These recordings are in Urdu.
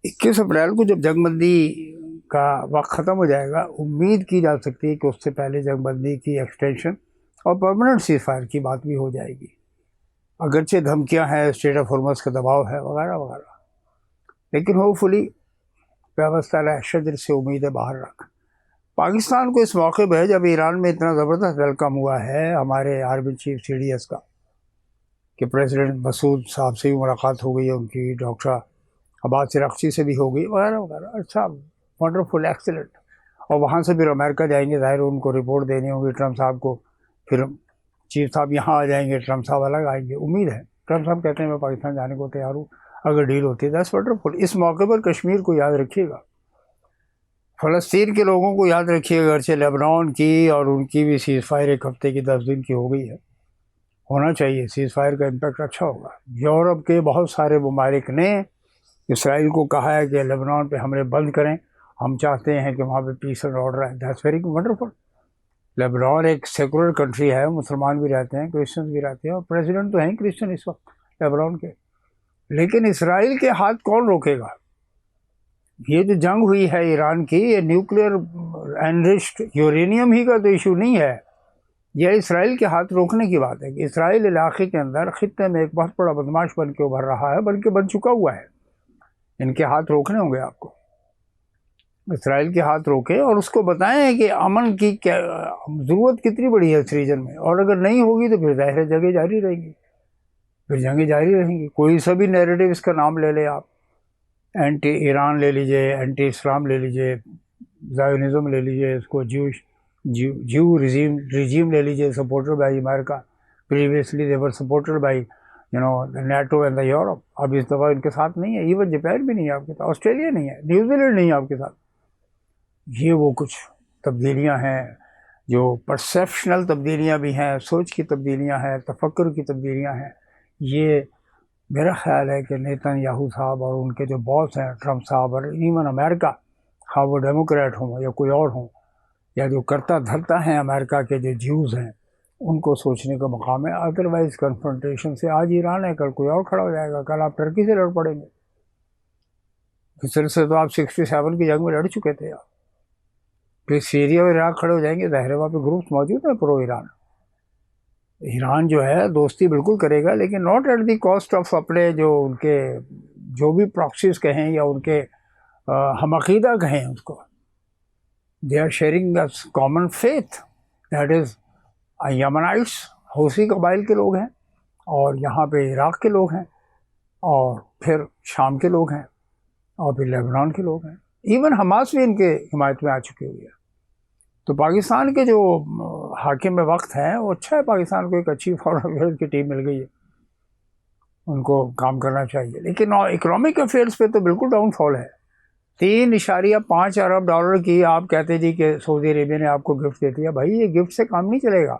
21 اپریل کو جب جنگ بندی کا وقت ختم ہو جائے گا، امید کی جا سکتی ہے کہ اس سے پہلے جنگ بندی کی ایکسٹینشن اور پرماننٹ سیز فائر کی بات بھی ہو جائے گی، اگرچہ دھمکیاں ہیں، اسٹیٹ آف ہرمز کا دباؤ ہے وغیرہ وغیرہ، لیکن ہوپ فلی پیوستہ شجر سے امید باہر رکھ۔ پاکستان کو اس موقع پہ جب ایران میں اتنا زبردست ویلکم ہوا ہے ہمارے آرمی چیف CDS کا کہ پریزیڈنٹ مسعود صاحب سے بھی ملاقات ہو گئی ہے ان کی، ڈاکٹر عباس رقچی سے بھی ہو گئی وغیرہ وغیرہ، اچھا ونڈرفل ایکسلنٹ، اور وہاں سے پھر امریکہ جائیں گے، ظاہر ان کو رپورٹ دینی ہوگی ٹرمپ صاحب کو، پھر چیف صاحب یہاں آ جائیں گے، ٹرمپ صاحب الگ آئیں گے، امید ہے ٹرمپ صاحب کہتے ہیں میں پاکستان جانے کو تیار ہوں اگر ڈیل ہوتی ہے، دیٹس ونڈرفل۔ اس موقع پر کشمیر کو یاد رکھیے گا، فلسطین کے لوگوں کو یاد رکھیے گا، اگرچہ لیبنان کی اور ان کی بھی سیز فائر 1 ہفتے کی 10 دن کی ہو گئی ہے، ہونا چاہیے، سیز فائر کا امپیکٹ اچھا ہوگا۔ یورپ کے بہت سارے ممالک نے اسرائیل کو کہا ہے کہ لیبنان پہ حملے بند کریں، ہم چاہتے ہیں کہ وہاں پہ پیس اینڈ آرڈر ہے، دیٹس ویری ونڈرفل۔ لیبنان ایک سیکولر کنٹری ہے، مسلمان بھی رہتے ہیں، کرسچنز بھی رہتے ہیں، اور پریزیڈنٹ تو ہیں کرسچن اس وقت لیبنان کے، لیکن اسرائیل کے ہاتھ کون روکے گا؟ یہ جو جنگ ہوئی ہے ایران کی، یہ نیوکلیئر انرچڈ یورینیم ہی کا تو ایشو نہیں ہے، یہ اسرائیل کے ہاتھ روکنے کی بات ہے کہ اسرائیل علاقے کے اندر خطے میں ایک بہت بڑا بدماش بن کے ابھر رہا ہے، بلکہ بن چکا ہوا ہے، ان کے ہاتھ روکنے ہوں گے آپ کو، اسرائیل کے ہاتھ روکے اور اس کو بتائیں کہ امن کی کیا ضرورت کتنی بڑی ہے اس ریجن میں، اور اگر نہیں ہوگی تو پھر ظاہر جنگیں جاری رہیں گی، پھر جنگیں جاری رہیں گی، کوئی سا بھی نیریٹو اس کا نام لے لیں آپ، اینٹی ایران لے لیجئے، اینٹی اسلام لے لیجئے، زائونزم لے لیجئے، اس کو جیو ریجیم لے لیجئے، supported by America, previously they were supported by NATO and the Europe, اب اس دفعہ ان کے ساتھ نہیں ہے، ایون جاپان بھی نہیں ہے آپ کے ساتھ، آسٹریلیا نہیں ہے، نیوزی لینڈ نہیں ہے آپ کے ساتھ۔ یہ وہ کچھ تبدیلیاں ہیں جو پرسیپشنل تبدیلیاں بھی ہیں، سوچ کی تبدیلیاں ہیں، تفکر کی تبدیلیاں ہیں، یہ میرا خیال ہے کہ نیتن یاہو صاحب اور ان کے جو باس ہیں ٹرمپ صاحب، اور ایون امریکہ، خواہ وہ ڈیموکریٹ ہوں یا کوئی اور ہوں، یا جو کرتا دھرتا ہیں امریکہ کے جو جیوز ہیں، ان کو سوچنے کا مقام ہے۔ ادروائز کنفرنٹیشن سے آج ایران ہے، کل کوئی اور کھڑا ہو جائے گا، کل آپ ٹرکی سے لڑ پڑیں گے، مصر سے تو آپ 67 کی جنگ میں لڑ چکے تھے آپ، پھر سیریا اور عراق کھڑے ہو جائیں گے، ظاہر ہے وہاں پہ گروپس موجود ہیں پرو ایران، ایران جو ہے دوستی بالکل کرے گا، لیکن not at the cost of اپنے جو ان کے جو بھی پراکسیز کہیں یا ان کے ہم عقیدہ کہیں اس کو، they are sharing common faith, that is Yemenites, Houthi قبائل کے لوگ ہیں، اور یہاں پہ عراق کے لوگ ہیں، اور پھر شام کے لوگ ہیں، اور پھر لیبنان کے لوگ ہیں، ایون حماس بھی ان کے حمایت میں آ چکی ہوئی ہے۔ تو پاکستان کے جو حاکم وقت ہیں وہ اچھا ہے، پاکستان کو ایک اچھی فارن افیئرز کی ٹیم مل گئی ہے، ان کو کام کرنا چاہیے، لیکن اکنامک افیئرز پہ تو بالکل ڈاؤن فال ہے۔ 3.5 ارب ڈالر کی آپ کہتے جی کہ سعودی عربیہ نے آپ کو گفٹ دے دیا، بھائی یہ گفٹ سے کام نہیں چلے گا،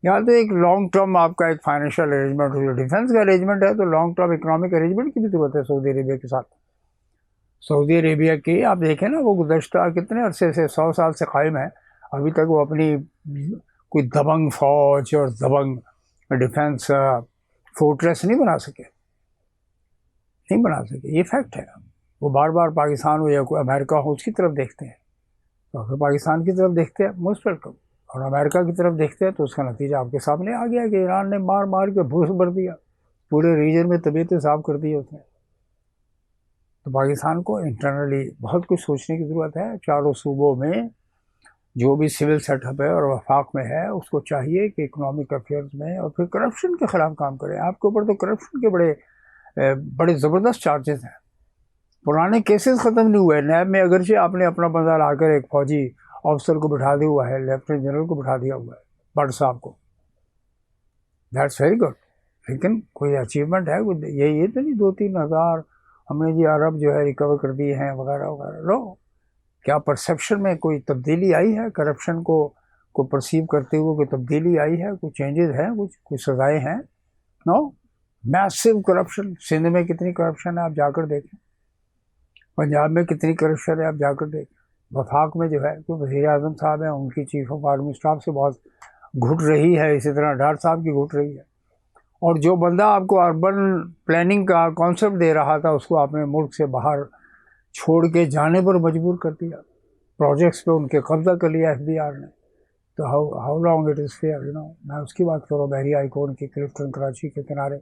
یا تو ایک لانگ ٹرم آپ کا ایک فائنینشیل ارینجمنٹ ہو، ڈیفینس کا ارینجمنٹ ہے تو لانگ ٹرم اکنامک ارینجمنٹ کی بھی ضرورت ہے سعودی عربیہ کے ساتھ۔ سعودی عربیہ کی آپ دیکھیں نا، وہ گزشتہ کتنے عرصے سے 100 سال سے قائم ہے، ابھی تک وہ اپنی کوئی دبنگ فوج اور دبنگ ڈیفینس فورٹریس نہیں بنا سکے، یہ فیکٹ ہے۔ وہ بار بار پاکستان ہو یا کوئی امریکہ ہو اس کی طرف دیکھتے ہیں، تو اگر پاکستان کی طرف دیکھتے ہیں موسٹ ویلکم، اور امریکہ کی طرف دیکھتے ہیں تو اس کا نتیجہ آپ کے سامنے آ گیا کہ ایران نے مار مار کے بھوس بھر دیا، پورے ریجن میں طبیعتیں صاف کر دی اس نے۔ تو پاکستان کو انٹرنلی بہت کچھ سوچنے کی ضرورت ہے، چاروں صوبوں میں جو بھی سول سیٹ اپ ہے اور وفاق میں ہے، اس کو چاہیے کہ اکنامک افیئرز میں اور پھر کرپشن کے خلاف کام کرے۔ آپ کے اوپر تو کرپشن کے بڑے زبردست چارجز ہیں، پرانے کیسز ختم نہیں ہوئے، نیب میں اگرچہ آپ نے اپنا بندہ لا کر ایک فوجی آفیسر کو بٹھا دیا ہوا ہے، لیفٹیننٹ جنرل کو بٹھا دیا ہوا ہے، بٹ صاحب کو، دیٹس ویری گڈ، لیکن کوئی اچیومنٹ ہے؟ یہ تو نہیں 2-3 ہزار ہم نے جی عرب جو ہے ریکور کر دیے ہیں وغیرہ وغیرہ، لو کیا پرسیپشن میں کوئی تبدیلی آئی ہے؟ کرپشن کو پرسیو کرتے ہوئے کوئی تبدیلی آئی ہے؟ کوئی چینجز ہیں؟ کوئی سزائیں ہیں؟ نو، میسو کرپشن، سندھ میں کتنی کرپشن ہے آپ جا کر دیکھیں، پنجاب میں کتنی کرپشن ہے آپ جا کر دیکھیں، وفاق میں جو ہے کہ وزیر اعظم صاحب ہیں، ان کی چیف آف آرمی اسٹاف سے بہت گھٹ رہی ہے، اسی طرح ڈاٹ صاحب کی گھٹ رہی ہے، اور جو بندہ آپ کو اربن پلاننگ کا کانسیپٹ دے رہا تھا اس کو آپ نے ملک سے باہر چھوڑ کے جانے پر مجبور کر دیا، پروجیکٹس پہ ان کے قبضہ کر لیا FBR نے. تو how long it is fair میں اس کی بات کروں. بحری ہائی کورٹ کی کلفٹن کراچی کے کنارے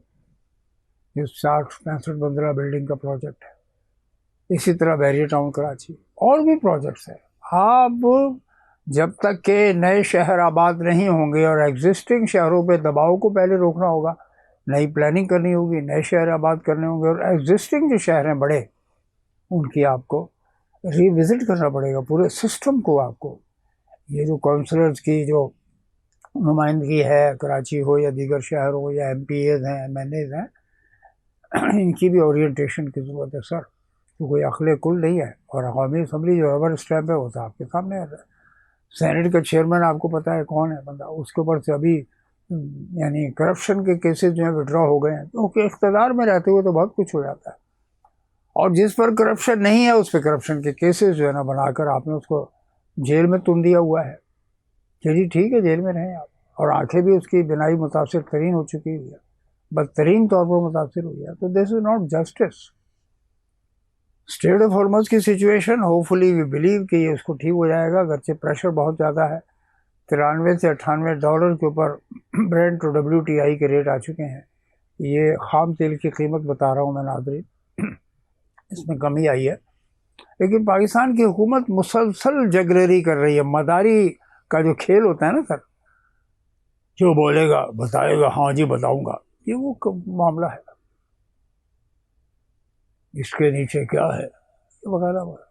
جو 60-65 بلڈنگ کا پروجیکٹ ہے. اسی طرح بحریہ ٹاؤن کراچی اور بھی پروجیکٹس ہیں. آپ جب تک کہ نئے شہر آباد نہیں ہوں گے، اور ایگزسٹنگ شہروں پہ دباؤ کو پہلے روکنا ہوگا، نئی پلاننگ کرنی ہوگی، نئے شہر آباد کرنے ہوں گے، اور ایگزسٹنگ جو شہر ہیں بڑے ان کی آپ کو ری وزٹ کرنا پڑے گا، پورے سسٹم کو. آپ کو یہ جو کونسلرز کی جو نمائندگی ہے، کراچی ہو یا دیگر شہر ہو، یا MPAs ہیں، MNAs ہیں، ان کی بھی اورینٹیشن کی ضرورت ہے سر. تو کوئی عقل کل نہیں ہے. اور عوامی اسمبلی جو ربر اسٹیمپ ہے وہ تو آپ کے سامنے ہے. سینٹ کا چیئرمین آپ کو پتہ ہے کون ہے بندہ، اس کے اوپر سے ابھی یعنی کرپشن کے کیسز جو ہیں وڈرا ہو گئے ہیں، کیونکہ اقتدار میں رہتے ہوئے تو بہت کچھ ہو جاتا ہے. اور جس پر کرپشن نہیں ہے اس پہ کرپشن کے کیسز جو ہے نا بنا کر آپ نے اس کو جیل میں تن دیا ہوا ہے کہ جی ٹھیک ہے جیل میں رہیں آپ. اور آنکھیں بھی اس کی بینائی متاثر ترین ہو چکی ہوئی ہے، بدترین طور پر متاثر ہوئی ہے. تو this is not justice. Strait of Hormuz کی situation hopefully we believe کہ یہ اس کو ٹھیک ہو جائے گا، اگرچہ پریشر بہت زیادہ ہے. 93 سے $98 کے اوپر برینٹ ٹو WTI کے ریٹ آ چکے ہیں. یہ خام تیل کی قیمت بتا رہا ہوں میں ناظرین، اس میں کمی آئی ہے. لیکن پاکستان کی حکومت مسلسل جگریری کر رہی ہے. مداری کا جو کھیل ہوتا ہے نا سر، جو بولے گا بتائے گا، ہاں جی بتاؤں گا، یہ وہ معاملہ ہے. اس کے نیچے کیا ہے وغیرہ وغیرہ.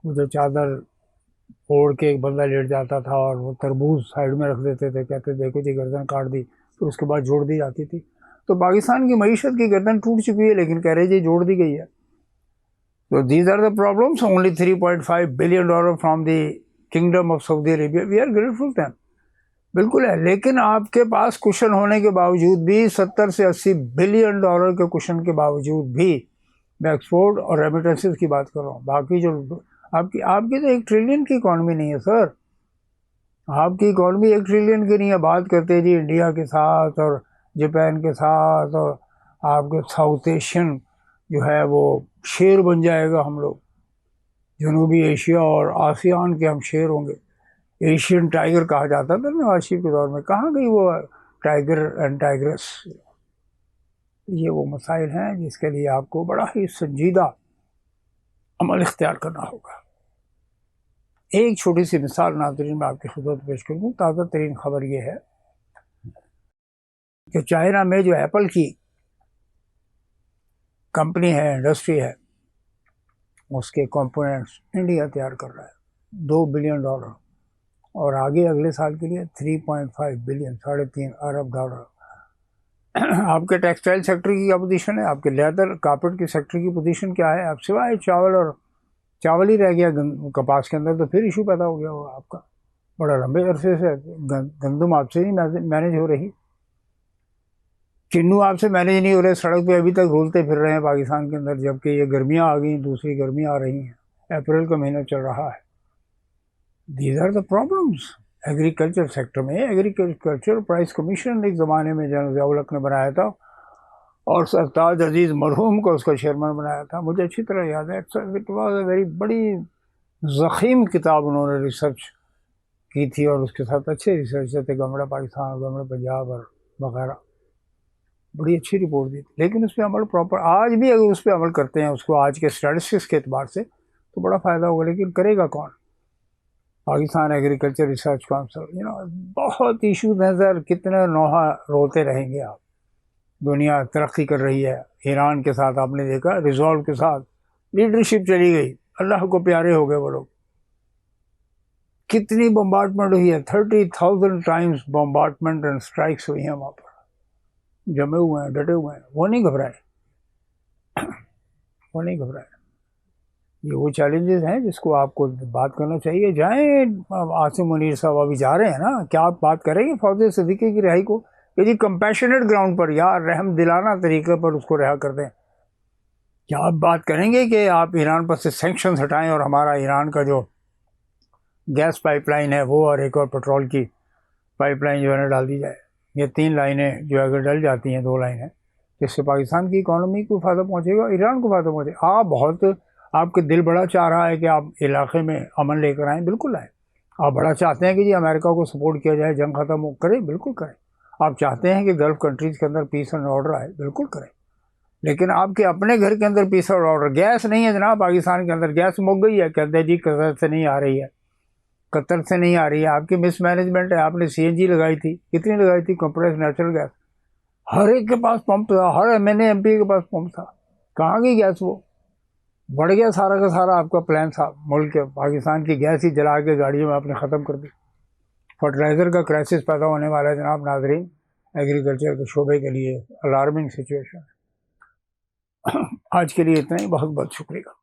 مجھے چادر اوڑھ کے ایک بندہ لیٹ جاتا تھا اور وہ تربوز سائڈ میں رکھ دیتے تھے، کہتے دیکھو جی گردن کاٹ دی، پھر اس کے بعد جوڑ دی جاتی تھی. تو پاکستان کی معیشت کی گردن ٹوٹ چکی ہے، لیکن کہہ رہے جی جوڑ دی گئی ہے. تو these are the problems. Only $3.5 billion from the kingdom of Saudi Arabia. We are grateful to. بالکل ہے، لیکن آپ کے پاس کشن ہونے کے باوجود بھی، $70 سے $80 بلین کے کشن کے باوجود بھی، میں ایکسپورٹ اور ریمیٹنسز کی بات کر رہا ہوں. باقی جو آپ کی تو 1 ٹریلین کی اکانومی نہیں ہے سر. آپ کی اکانومی 1 ٹریلین کی نہیں ہے. بات کرتے جی انڈیا کے ساتھ اور جاپان کے ساتھ، اور آپ کے ساؤتھ ایشین جو ہے وہ شیر بن جائے گا. ہم لوگ جنوبی ایشیا اور آسیان کے ہم شیر ہوں گے. ایشین ٹائیگر کہا جاتا تھا نواز شریف کے دور میں. کہاں گئی وہ ٹائیگر اینڈ ٹائیگرس؟ یہ وہ مسائل ہیں جس کے لیے آپ کو بڑا ہی سنجیدہ عمل اختیار کرنا ہوگا. ایک چھوٹی سی مثال ناظرین میں آپ کی خدمت پیش کروں. تازہ ترین خبر یہ ہے کہ چائنا میں جو ایپل کی کمپنی ہے، انڈسٹری ہے، اس کے کمپوننٹس انڈیا تیار کر رہا ہے. $2 بلین، اور آگے اگلے سال کے لیے 3.5 بلین، $3.5 ارب. آپ کے ٹیکسٹائل سیکٹر کی کیا پوزیشن ہے؟ آپ کے لیدر کارپیٹ کی سیکٹر کی پوزیشن کیا ہے؟ آپ سوائے چاول ہی رہ گیا کپاس کے اندر، تو پھر ایشو پیدا ہو گیا ہوگا آپ کا. بڑا لمبے عرصے سے گندم آپ سے نہیں مینیج ہو رہی، چنو آپ سے مینیج نہیں ہو رہے، سڑک پہ ابھی تک رولتے پھر رہے ہیں پاکستان کے اندر، جبکہ یہ گرمیاں آ گئیں، دوسری گرمیاں آ رہی ہیں، اپریل کا مہینہ چل رہا ہے. These are the problems. Agriculture sector میں ایگریکلچر پرائس کمیشن ایک زمانے میں جنرل ضیاء الحق نے بنایا تھا، اور سرتاج عزیز مرحوم کو اس کا چیئرمین بنایا تھا. مجھے اچھی طرح یاد ہے. اٹ واز اے ویری بڑی ضخیم کتاب انہوں نے ریسرچ کی تھی، اور اس کے ساتھ اچھے ریسرچر تھے، گورنمنٹ پاکستان، گورنمنٹ پنجاب اور وغیرہ. بڑی اچھی رپورٹ دی تھی. لیکن اس پہ عمل پراپر آج بھی اگر اس پہ عمل کرتے ہیں اس کو آج کے اسٹیٹسٹکس کے اعتبار سے تو بڑا فائدہ ہوگا. لیکن کرے گا کون؟ Pakistan agriculture research council. بہت ایشوز ہیں سر. کتنے نوحہ روتے رہیں گے آپ. دنیا ترقی کر رہی ہے. ایران کے ساتھ آپ نے دیکھا ریزالو کے ساتھ لیڈرشپ چلی گئی، اللہ کو پیارے ہو گئے وہ لوگ. کتنی بمبارڈمنٹ ہوئی ہے، 30,000 ٹائمز بمبارڈمنٹ اینڈ اسٹرائکس ہوئی ہیں وہاں پر. جمے ہوئے ہیں، ڈٹے ہوئے ہیں، وہ نہیں گھبرائے، وہ نہیں گھبرائے. یہ وہ چیلنجز ہیں جس کو آپ کو بات کرنا چاہیے. جائیں عاصم منیر صاحب ابھی جا رہے ہیں نا، کیا آپ بات کریں گے فوزیہ صدیقی کی رہائی کو کہ جی کمپیشنیٹ گراؤنڈ پر یا رحم دلانہ طریقے پر اس کو رہا کر دیں؟ کیا آپ بات کریں گے کہ آپ ایران پر سے سینکشنز ہٹائیں اور ہمارا ایران کا جو گیس پائپ لائن ہے وہ اور ایک اور پیٹرول کی پائپ لائن جو ہے نا ڈال دی جائے؟ یہ 3 لائنیں جو اگر ڈل جاتی ہیں، 2 لائنیں، جس سے پاکستان کی اکانومی کو فائدہ پہنچے گا، ایران کو فائدہ پہنچے گا. آپ بہت آپ کے دل بڑا چاہ رہا ہے کہ آپ علاقے میں امن لے کر آئیں، بالکل آئیں۔ آپ بڑا چاہتے ہیں کہ جی امریکہ کو سپورٹ کیا جائے، جنگ ختم ہو، کریں، بالکل کریں۔ آپ چاہتے ہیں کہ گلف کنٹریز کے اندر پیس اینڈ آرڈر آئے، بالکل کریں۔ لیکن آپ کے اپنے گھر کے اندر پیس اینڈ آرڈر، گیس نہیں ہے جناب پاکستان کے اندر، گیس مک گئی ہے، کہتے ہیں جی قطر سے نہیں آ رہی ہے، قطر سے نہیں آ رہی ہے، آپ کی مس مینجمنٹ ہے۔ آپ نے سی این جی لگائی تھی، کتنی لگائی تھی؟ کمپریس نیچرل گیس، ہر ایک کے پاس پمپ تھا، ہر M N A M P کے پاس پمپ تھا، کہاں گئی گیس؟ وہ بڑھ گیا سارا کا سارا آپ کا پلان تھا ملک کے، پاکستان کی گیس ہی جلا کے گاڑیوں میں آپ نے ختم کر دی۔ فرٹیلائزر کا کرائسس پیدا ہونے والا ہے جناب ناظرین، ایگریکلچر کے شعبے کے لیے الارمنگ سچویشن۔ آج کے لیے اتنا ہی، بہت بہت شکریہ۔